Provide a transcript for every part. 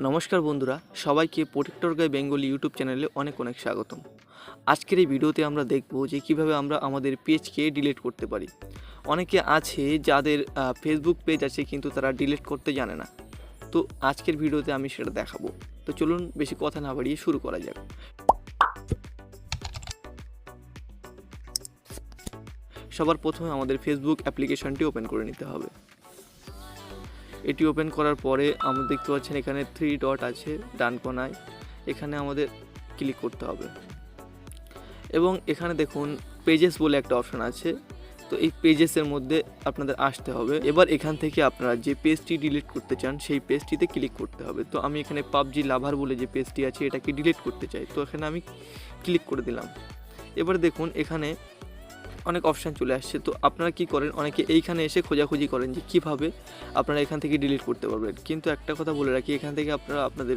নমস্কার বন্ধুরা, সবাইকে প্রোটেক্টর গাই বেঙ্গলি ইউটিউব চ্যানেলে অনেক অনেক স্বাগতম। আজকের এই ভিডিওতে আমরা দেখব যে কিভাবে আমরা আমাদের পেজকে ডিলিট করতে পারি। অনেকে আছে যাদের ফেসবুক পেজ আছে কিন্তু তারা ডিলিট করতে জানে না। তো আজকের ভিডিওতে আমি সেটা দেখাবো। তো চলুন বেশি কথা না বাড়িয়ে শুরু করা যাক। সবার প্রথমে আমাদের ফেসবুক অ্যাপ্লিকেশনটি ওপেন করে নিতে হবে। এটি ওপেন করার পরে আমরা দেখতে পাচ্ছেন এখানে 3 ডট আছে ডান কোনায়, এখানে আমাদের ক্লিক করতে হবে এবং এখানে দেখুন পেজেস বলে একটা অপশন আছে। তো এই পেজেসের মধ্যে আপনাদের আসতে হবে। এবার এখান থেকে আপনারা যে পেজটি ডিলিট করতে চান সেই পেজটিতে ক্লিক করতে হবে। তো আমি এখানে পাবজি লাভার বলে যে পেজটি আছে এটাকে ডিলিট করতে চাই, তো এখানে আমি ক্লিক করে দিলাম। এবার দেখুন এখানে অনেক অপশান চলে আসছে। তো আপনারা কি করেন, অনেকে এইখানে এসে খোঁজাখুঁজি করেন যে কীভাবে আপনারা এখান থেকে ডিলিট করতে পারবেন, কিন্তু একটা কথা বলে রাখি, এখান থেকে আপনারা আপনাদের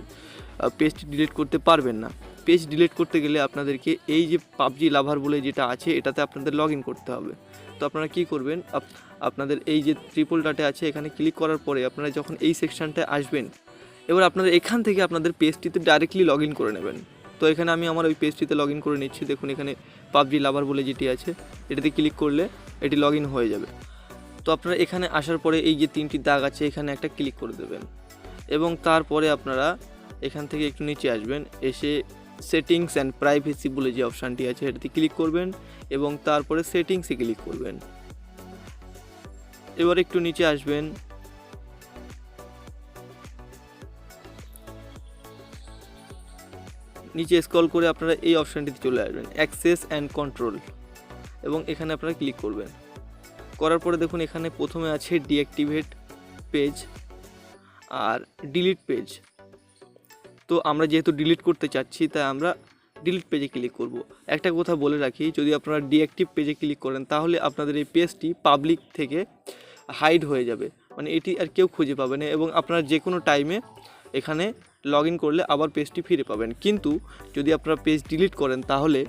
পেজটি ডিলিট করতে পারবেন না। পেজ ডিলিট করতে গেলে আপনাদেরকে এই যে পাবজি লাভার বলে যেটা আছে এটাতে আপনাদের লগ ইন করতে হবে। তো আপনারা কি করবেন, আপনাদের এই যে ট্রিপল ডটে আছে এখানে ক্লিক করার পরে আপনারা যখন এই সেকশানটায় আসবেন, এবার আপনাদের এখান থেকে আপনাদের পেজটিতে ডাইরেক্টলি লগ ইন করে নেবেন। তো এখানে আমি আমার ওই পেজটিতে লগ ইন করে নিচ্ছি। দেখুন এখানে পাবজি লাভার বলে যেটি আছে এটাতে ক্লিক করলে এটি লগ ইন হয়ে যাবে। তো আপনারা এখানে আসার পরে এই যে 3টি দাগ আছে এখানে একটা ক্লিক করে দেবেন এবং তারপরে আপনারা এখান থেকে একটু নিচে আসবেন, এসে সেটিংস অ্যান্ড প্রাইভেসি বলে যে অপশানটি আছে এটাতে ক্লিক করবেন এবং তারপরে সেটিংসে ক্লিক করবেন। এবার একটু নিচে আসবেন, নিচে স্ক্রল করে আপনারা এই অপশানটিতে চলে আসবেন অ্যাক্সেস অ্যান্ড কন্ট্রোল এবং এখানে আপনারা ক্লিক করবেন। করার পরে দেখুন এখানে প্রথমে আছে ডিঅ্যাক্টিভেট পেজ আর ডিলিট পেজ। তো আমরা যেহেতু ডিলিট করতে চাচ্ছি তাই আমরা ডিলিট পেজে ক্লিক করব। একটা কথা বলে রাখি, যদি আপনারা ডিঅ্যাক্টিভ পেজে ক্লিক করেন তাহলে আপনাদের এই পেজটি পাবলিক থেকে হাইড হয়ে যাবে, মানে এটি আর কেউ খুঁজে পাবে না এবং আপনারা যে কোনো টাইমে এখানে লগ ইন করলে আবার পেজটি ফিরে পাবেন। কিন্তু যদি আপনারা পেজ ডিলিট করেন তাহলে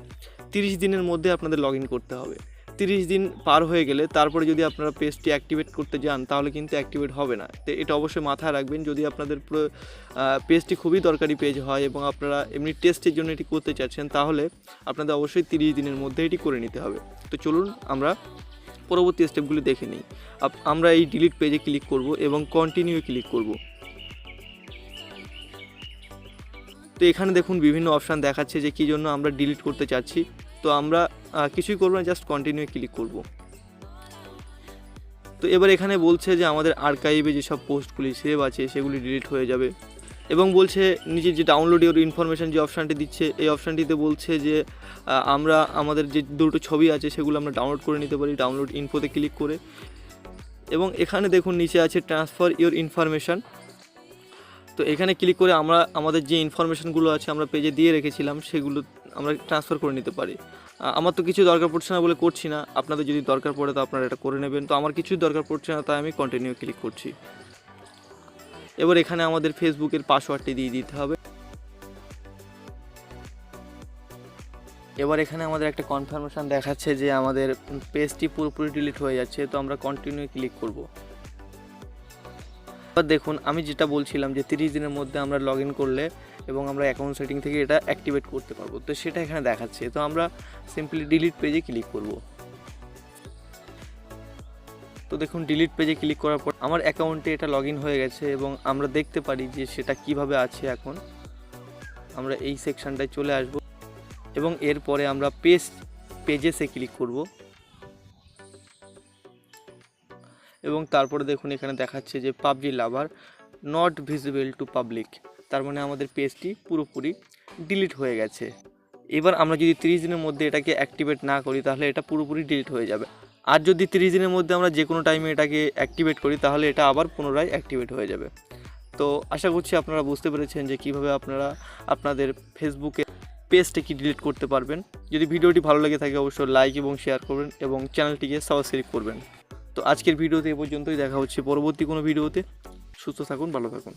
30 দিনের মধ্যে আপনাদের লগ ইন করতে হবে। 30 দিন পার হয়ে গেলে তারপরে যদি আপনারা পেজটি অ্যাক্টিভেট করতে যান তাহলে কিন্তু অ্যাক্টিভেট হবে না। তো এটা অবশ্যই মাথায় রাখবেন। যদি আপনাদের পেজটি খুবই দরকারি পেজ হয় এবং আপনারা এমনি টেস্টের জন্য এটি করতে চাচ্ছেন তাহলে আপনাদের অবশ্যই 30 দিনের মধ্যে এটি করে নিতে হবে। তো চলুন আমরা পরবর্তী স্টেপগুলি দেখে নিই। আমরা এই ডিলিট পেজে ক্লিক করব এবং কন্টিনিউ ক্লিক করব। তো এখানে দেখুন বিভিন্ন অপশান দেখাচ্ছে যে কী জন্য আমরা ডিলিট করতে চাচ্ছি। তো আমরা কিছুই করবো না, জাস্ট কন্টিনিউ ক্লিক করব। তো এবার এখানে বলছে যে আমাদের আর্কাইভে যেসব পোস্টগুলি সেভ আছে সেগুলি ডিলিট হয়ে যাবে এবং বলছে নিচে যে ডাউনলোড ইওর ইনফরমেশান যে অপশানটি দিচ্ছে এই অপশানটিতে বলছে যে আমরা আমাদের যে দুটো ছবি আছে সেগুলো আমরা ডাউনলোড করে নিতে পারি ডাউনলোড ইনফোতে ক্লিক করে। এবং এখানে দেখুন নিচে আছে ট্রান্সফার ইওর ইনফরমেশান। তো এখানে ক্লিক করে আমরা আমাদের যে ইনফরমেশানগুলো আছে আমরা পেজে দিয়ে রেখেছিলাম সেগুলো আমরা ট্রান্সফার করে নিতে পারি। আমার তো কিছু দরকার পড়ছে না বলে করছি না, আপনাদের যদি দরকার পড়ে তো আপনারা এটা করে নেবেন। তো আমার কিছুই দরকার পড়ছে না তাই আমি কন্টিনিউ ক্লিক করছি। এবার এখানে আমাদের ফেসবুকের পাসওয়ার্ডটি দিয়ে দিতে হবে। এবার এখানে আমাদের একটা কনফার্মেশন দেখাচ্ছে যে আমাদের পেজটি পুরোপুরি ডিলিট হয়ে যাচ্ছে, তো আমরা কন্টিনিউ ক্লিক করব। এবার দেখুন আমি যেটা বলছিলাম যে 30 দিনের মধ্যে আমরা লগ ইন করলে এবং আমরা অ্যাকাউন্ট সেটিং থেকে এটা অ্যাক্টিভেট করতে পারবো, তো সেটা এখানে দেখাচ্ছে। তো আমরা সিম্পলি ডিলিট পেজে ক্লিক করব। তো দেখুন ডিলিট পেজে ক্লিক করার পর আমার অ্যাকাউন্টে এটা লগ ইন হয়ে গেছে এবং আমরা দেখতে পারি যে সেটা কিভাবে আছে। এখন আমরা এই সেকশানটায় চলে আসব এবং এরপরে আমরা পেজেসে ক্লিক করব এবং তারপরে দেখুন এখানে দেখাচ্ছে যে PUBG lover not visible to public, তার মানে আমাদের পেজটি পুরোপুরি ডিলিট হয়ে গেছে। এবার আমরা যদি 30 দিনের মধ্যে এটাকে অ্যাক্টিভেট না করি তাহলে এটা পুরোপুরি ডিলিট হয়ে যাবে। আর যদি 30 দিনের মধ্যে আমরা যে কোনো টাইমে এটাকে অ্যাক্টিভেট করি তাহলে এটা আবার পুনরায় অ্যাক্টিভেট হয়ে যাবে। তো আশা করছি আপনারা বুঝতে পেরেছেন যে কীভাবে আপনারা আপনাদের ফেসবুকে পেজটাকে ডিলিট করতে পারবেন। যদি ভিডিওটি ভালো লেগে থাকে অবশ্যই লাইক এবং শেয়ার করবেন এবং চ্যানেলটিকে সাবস্ক্রাইব করবেন। তো আজকের ভিডিওতে এ পর্যন্তই, দেখা হচ্ছে পরবর্তী কোনো ভিডিওতে। সুস্থ থাকুন, ভালো থাকুন।